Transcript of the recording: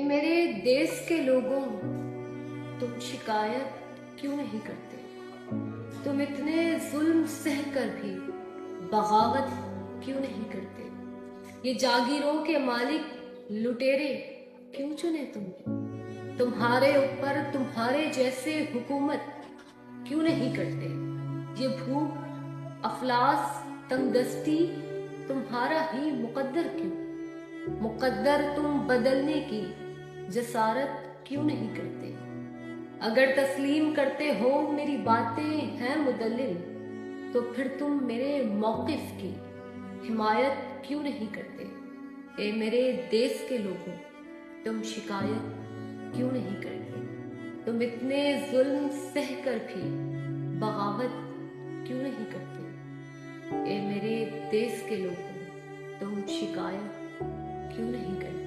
मेरे देश के लोगों, तुम शिकायत क्यों नहीं करते? तुम इतने जुल्म सह कर भी बगावत क्यों नहीं करते? ये जागीरों के मालिक लुटेरे क्यों चुने तुमने? तुम्हारे ऊपर तुम्हारे जैसे हुकूमत क्यों नहीं करते? ये भूख, अफलास, तंगदस्ती तुम्हारा ही मुकद्दर क्यों? मुकद्दर तुम बदलने की जसारत क्यों नहीं करते? अगर तस्लीम करते हो मेरी बातें हैं मुदल्लिल, तो फिर तुम मेरे मौकिफ की हिमायत क्यों नहीं करते? ए मेरे देश के लोगों, तुम शिकायत क्यों नहीं करते? तुम इतने जुल्म सह कर भी बगावत क्यों नहीं करते? ए मेरे देश के लोगों, तुम शिकायत क्यों नहीं करते?